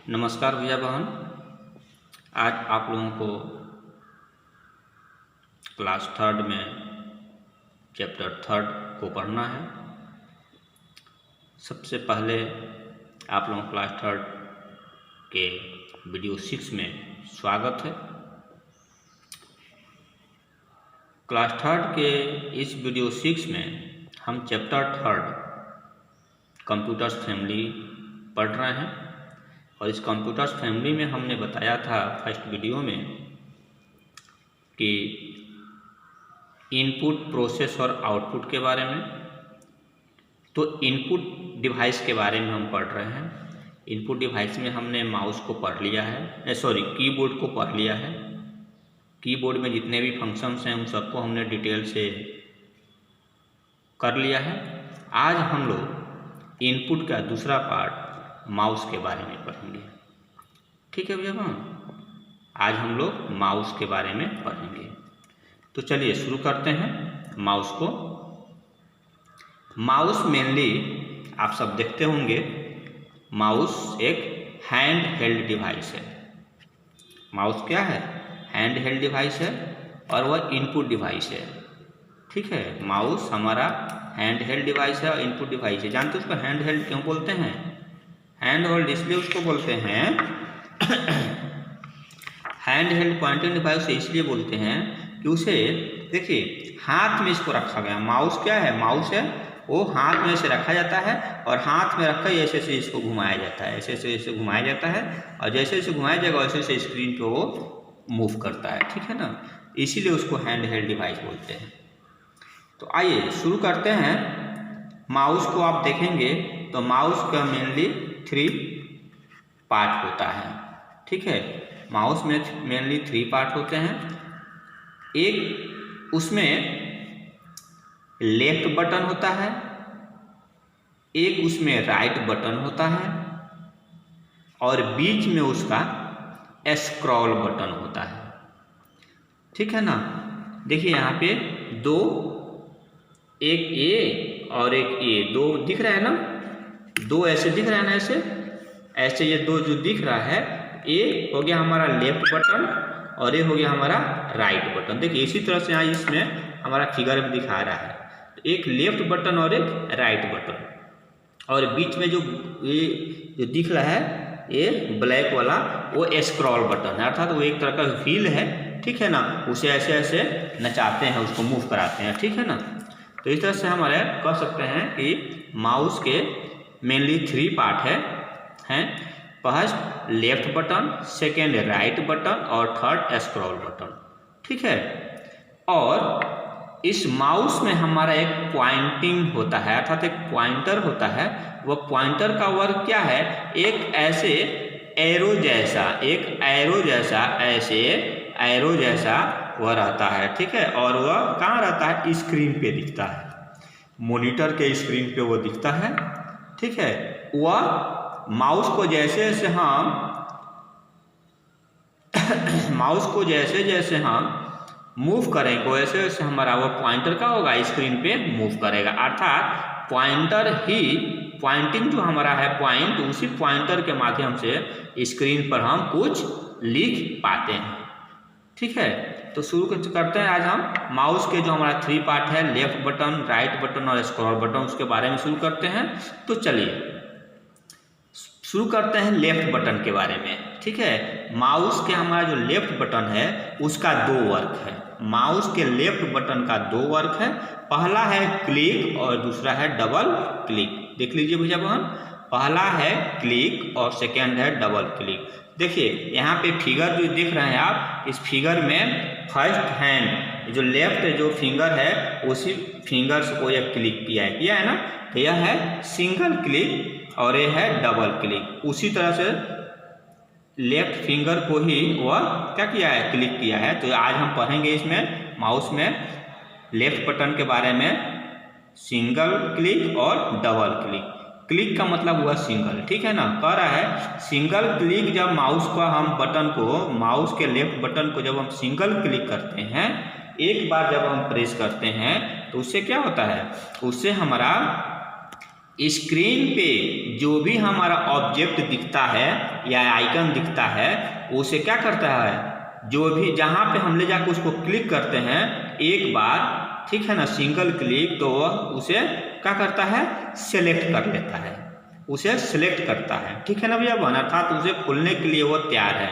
नमस्कार भैया बहन। आज आप लोगों को क्लास थर्ड में चैप्टर थर्ड को पढ़ना है। सबसे पहले आप लोगों क्लास थर्ड के वीडियो 6 में स्वागत है। क्लास थर्ड के इस वीडियो 6 में हम चैप्टर थर्ड कंप्यूटर्स फैमिली पढ़ रहे हैं और इस कंप्यूटर्स फैमिली में हमने बताया था फर्स्ट वीडियो में कि इनपुट, प्रोसेस और आउटपुट के बारे में। तो इनपुट डिवाइस के बारे में हम पढ़ रहे हैं। इनपुट डिवाइस में हमने माउस को पढ़ लिया है, कीबोर्ड को पढ़ लिया है। कीबोर्ड में जितने भी फंक्शंस हैं उन सबको हमने डिटेल से कर लिया है। आज हम लोग इनपुट का दूसरा पार्ट माउस के बारे में पढ़ेंगे। ठीक है भैया बहन, आज हम लोग माउस के बारे में पढ़ेंगे। तो चलिए शुरू करते हैं माउस को। माउस मेनली आप सब देखते होंगे, माउस एक हैंड हेल्ड डिवाइस है। माउस क्या है? हैंड हेल्ड डिवाइस है और वह इनपुट डिवाइस है। ठीक है, माउस हमारा हैंड हेल्ड डिवाइस है और इनपुट डिवाइस है। जानते हो उसको हैंड हेल्ड क्यों बोलते हैं? हैंड होल्ड इसलिए उसको बोलते हैं हैंड हेल्ड पॉइंटिंग डिवाइस इसलिए बोलते हैं कि उसे देखिए हाथ में इसको रखा गया। माउस क्या है? माउस है वो हाथ में से रखा जाता है और हाथ में रखकर ऐसे ऐसे इसको घुमाया जाता है, ऐसे घुमाया जाता है और जैसे जैसे घुमाया जाएगा वैसे वैसे स्क्रीन पे वो मूव करता है। ठीक है ना, इसीलिए उसको हैंड हेल्ड डिवाइस बोलते हैं। तो आइए शुरू करते हैं। माउस को आप देखेंगे तो माउस का मेनली 3 पार्ट होता है। ठीक है, माउस में मेनली 3 पार्ट होते हैं। एक उसमें लेफ्ट बटन होता है, एक उसमें राइट बटन होता है और बीच में उसका स्क्रॉल बटन होता है। ठीक है ना, देखिए यहाँ पे एक ए और एक ए, 2 दिख रहा है ना, 2 ऐसे दिख रहा है ना, ऐसे ये 2 जो दिख रहा है, ए हो गया हमारा लेफ्ट बटन और ये हो गया हमारा राइट बटन। देखिए इसी तरह से यहाँ इसमें हमारा फिगर में दिखा रहा है, एक लेफ्ट बटन और एक राइट बटन और बीच में जो ये जो दिख रहा है ये ब्लैक वाला वो स्क्रॉल बटन है, अर्थात वो एक तरह का व्हील है। ठीक है ना, उसे ऐसे ऐसे नचाते हैं, उसको मूव कराते हैं। ठीक है ना, तो इस तरह से हमारे कह सकते हैं कि माउस के मेनली 3 पार्ट हैं। First left button, second right button और थर्ड स्क्रॉल बटन। ठीक है, और इस माउस में हमारा एक पॉइंटिंग होता है, अर्थात एक पॉइंटर होता है। वह पॉइंटर का वर्क क्या है? एक ऐसे एरो जैसा वह रहता है। ठीक है, और वह कहाँ रहता है? स्क्रीन पे दिखता है, मॉनिटर के स्क्रीन पे वो दिखता है। ठीक है, वह माउस को जैसे जैसे हम मूव करेंगे वैसे वैसे हमारा वो पॉइंटर का होगा स्क्रीन पे मूव करेगा। अर्थात पॉइंटिंग जो हमारा है पॉइंट, उसी पॉइंटर के माध्यम से स्क्रीन पर हम कुछ लिख पाते हैं। ठीक है, तो शुरू करते हैं। आज हम माउस के जो हमारा 3 पार्ट है, लेफ्ट बटन, राइट बटन और स्क्रॉल बटन, उसके बारे में शुरू करते हैं। तो चलिए शुरू करते हैं लेफ्ट बटन के बारे में। ठीक है, माउस के हमारा जो लेफ्ट बटन है उसका 2 वर्क है। माउस के लेफ्ट बटन का 2 वर्क है। पहला है क्लिक और दूसरा है डबल क्लिक। देख लीजिए भैया बहन, पहला है क्लिक और सेकेंड है डबल क्लिक। देखिए यहाँ पे फिगर जो देख रहे हैं आप, इस फिगर में फर्स्ट हैंड जो लेफ्ट जो फिंगर है उसी फिंगर्स को यह क्लिक किया है ना, तो यह है सिंगल क्लिक और यह है डबल क्लिक। उसी तरह से लेफ्ट फिंगर को ही वह क्या किया है? क्लिक किया है। तो आज हम पढ़ेंगे इसमें माउस में लेफ्ट बटन के बारे में, सिंगल क्लिक और डबल क्लिक। क्लिक का मतलब हुआ सिंगल। ठीक है ना, कह रहा है सिंगल क्लिक जब माउस माउस के लेफ्ट बटन को जब हम सिंगल क्लिक करते हैं, एक बार जब हम प्रेस करते हैं तो उससे क्या होता है? उससे हमारा स्क्रीन पे जो भी हमारा ऑब्जेक्ट दिखता है या आइकन दिखता है उसे क्या करता है, जो भी जहाँ पे हम ले जाकर उसको क्लिक करते हैं एक बार, ठीक है ना, सिंगल क्लिक, तो वह उसे क्या करता है, सेलेक्ट कर लेता है, उसे सेलेक्ट करता है, ठीक है ना भैया बहन, अर्थात उसे खोलने के लिए वो तैयार है,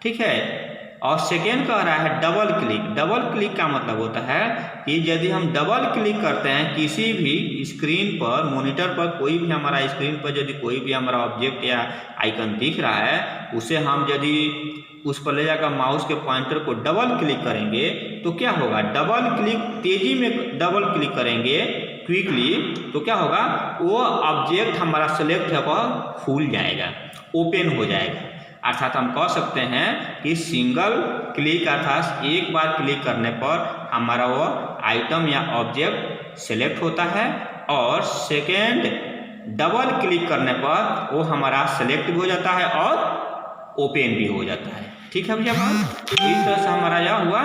ठीक है। और सेकेंड कह रहा है डबल क्लिक। डबल क्लिक का मतलब होता है कि यदि हम डबल क्लिक करते हैं किसी भी स्क्रीन पर, मॉनिटर पर, कोई भी हमारा स्क्रीन पर यदि कोई भी हमारा ऑब्जेक्ट या आइकन दिख रहा है, उसे हम यदि उस पर ले जाकर माउस के पॉइंटर को डबल क्लिक करेंगे तो क्या होगा, डबल क्लिक तेजी में डबल क्लिक करेंगे क्विकली, तो क्या होगा, वो ऑब्जेक्ट हमारा सेलेक्ट है वह खुल जाएगा, ओपन हो जाएगा। अर्थात हम कह सकते हैं कि सिंगल क्लिक अर्थात एक बार क्लिक करने पर हमारा वो आइटम या ऑब्जेक्ट सेलेक्ट होता है, और सेकेंड डबल क्लिक करने पर वो हमारा सेलेक्ट भी हो जाता है और ओपन भी हो जाता है, ठीक है भैया। तो इस तरह से हमारा यह हुआ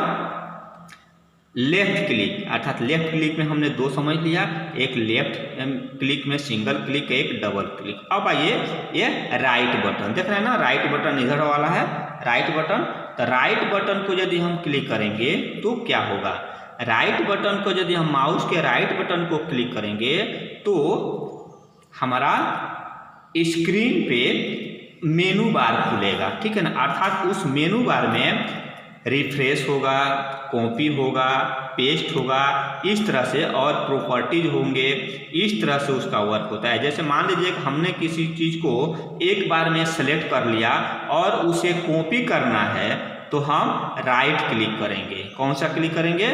लेफ्ट क्लिक, अर्थात लेफ्ट क्लिक में हमने दो समझ लिया, एक लेफ्ट क्लिक में सिंगल क्लिक, एक डबल क्लिक। अब आइए ये राइट बटन, देख रहे हैं ना, राइट बटन इधर वाला है राइट बटन, तो राइट बटन को यदि हम क्लिक करेंगे तो क्या होगा, राइट बटन को यदि हम माउस के राइट बटन को क्लिक करेंगे तो हमारा स्क्रीन पे मेनू बार खुलेगा, ठीक है ना, अर्थात उस मेनू बार में रिफ्रेश होगा, कॉपी होगा, पेस्ट होगा, इस तरह से, और प्रॉपर्टीज होंगे, इस तरह से उसका वर्क होता है। जैसे मान लीजिए कि हमने किसी चीज़ को एक बार में सेलेक्ट कर लिया और उसे कॉपी करना है तो हम राइट क्लिक करेंगे, कौन सा क्लिक करेंगे,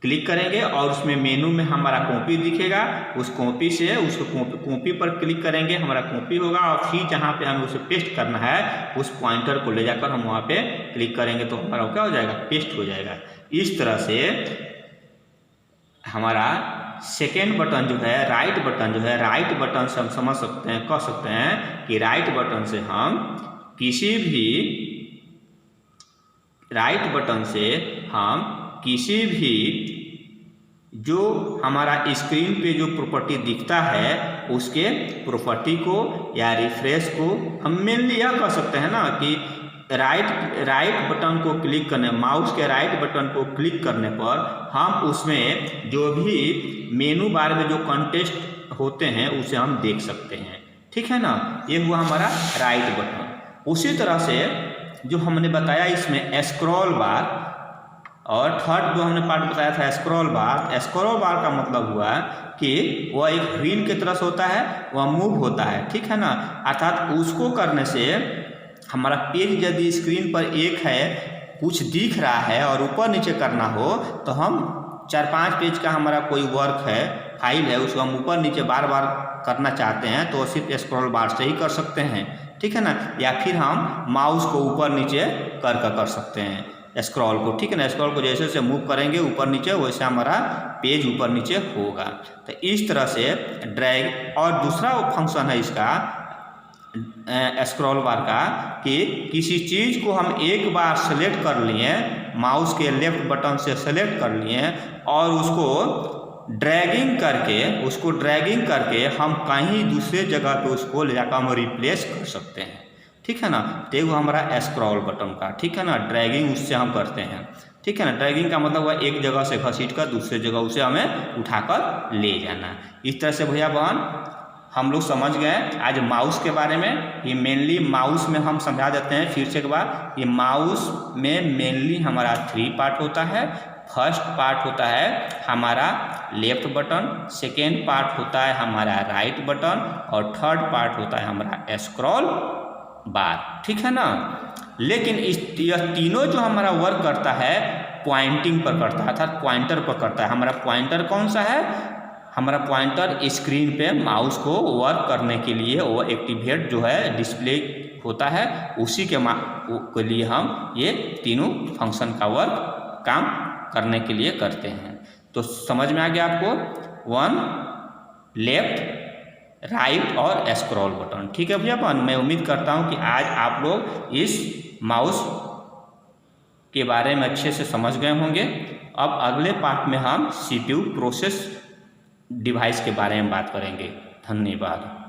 क्लिक करेंगे और उसमें मेनू में हमारा कॉपी दिखेगा, उस कॉपी से उसको कॉपी पर क्लिक करेंगे, हमारा कॉपी होगा, और फिर जहाँ पे हमें उसे पेस्ट करना है उस पॉइंटर को ले जाकर हम वहाँ पे क्लिक करेंगे तो हमारा क्या हो जाएगा, पेस्ट हो जाएगा। इस तरह से हमारा सेकेंड बटन जो है, राइट बटन जो है, राइट बटन से हम समझ सकते हैं, कह सकते हैं कि राइट बटन से हम किसी भी, राइट बटन से हम किसी भी जो हमारा स्क्रीन पे जो प्रॉपर्टी दिखता है उसके प्रॉपर्टी को या रिफ्रेश को हम मेनली यह कह सकते हैं ना कि राइट बटन को क्लिक करने, माउस के राइट बटन को क्लिक करने पर हम उसमें जो भी मेनू बार में जो कंटेंट होते हैं उसे हम देख सकते हैं, ठीक है ना, ये हुआ हमारा राइट बटन। उसी तरह से जो हमने बताया इसमें स्क्रॉल बार, और थर्ड जो हमने पार्ट बताया था स्क्रॉल बार, स्क्रॉल बार का मतलब हुआ कि वह एक व्हील की तरह से होता है, वह मूव होता है, ठीक है ना, अर्थात उसको करने से हमारा पेज यदि स्क्रीन पर एक है, कुछ दिख रहा है और ऊपर नीचे करना हो तो हम 4-5 पेज का हमारा कोई वर्क है, फाइल है, उसको हम ऊपर नीचे बार बार करना चाहते हैं तो सिर्फ स्क्रॉल बार से ही कर सकते हैं, ठीक है ना, या फिर हम माउस को ऊपर नीचे कर सकते हैं स्क्रॉल को, ठीक है ना, स्क्रॉल को जैसे जैसे मूव करेंगे ऊपर नीचे वैसे हमारा पेज ऊपर नीचे होगा। तो इस तरह से ड्रैग, और दूसरा फंक्शन है इसका स्क्रॉल बार का कि किसी चीज़ को हम एक बार सेलेक्ट कर लिए, माउस के लेफ्ट बटन से सेलेक्ट कर लिए और उसको ड्रैगिंग करके हम कहीं दूसरे जगह पे उसको ले जाकर हम रिप्लेस कर सकते हैं, ठीक है ना, तो वो हमारा स्क्रॉल बटन का, ठीक है ना, ड्रैगिंग उससे हम करते हैं, ठीक है ना, ड्रैगिंग का मतलब हुआ एक जगह से घसीट कर दूसरे जगह उसे हमें उठाकर ले जाना। इस तरह से भैया बहन हम लोग समझ गए आज माउस के बारे में। ये मेनली माउस में हम समझा देते हैं फिर से एक बार, ये माउस में मेनली हमारा 3 पार्ट होता है। फर्स्ट पार्ट होता है हमारा लेफ्ट बटन, सेकेंड पार्ट होता है हमारा राइट बटन, और थर्ड पार्ट होता है हमारा स्क्रॉल बार, ठीक है ना। लेकिन यह तीनों जो हमारा वर्क करता है पॉइंटिंग पर करता है, अर्थात पॉइंटर पर करता है। हमारा पॉइंटर कौन सा है, हमारा पॉइंटर स्क्रीन पे माउस को वर्क करने के लिए वो एक्टिवेट जो है डिस्प्ले होता है, उसी के लिए हम ये तीनों फंक्शन का वर्क काम करने के लिए करते हैं। तो समझ में आ गया आपको, 1 लेफ्ट, राइट और स्क्रॉल बटन, ठीक है भैया। मैं उम्मीद करता हूँ कि आज आप लोग इस माउस के बारे में अच्छे से समझ गए होंगे। अब अगले पार्ट में हम CPU प्रोसेस डिवाइस के बारे में बात करेंगे। धन्यवाद।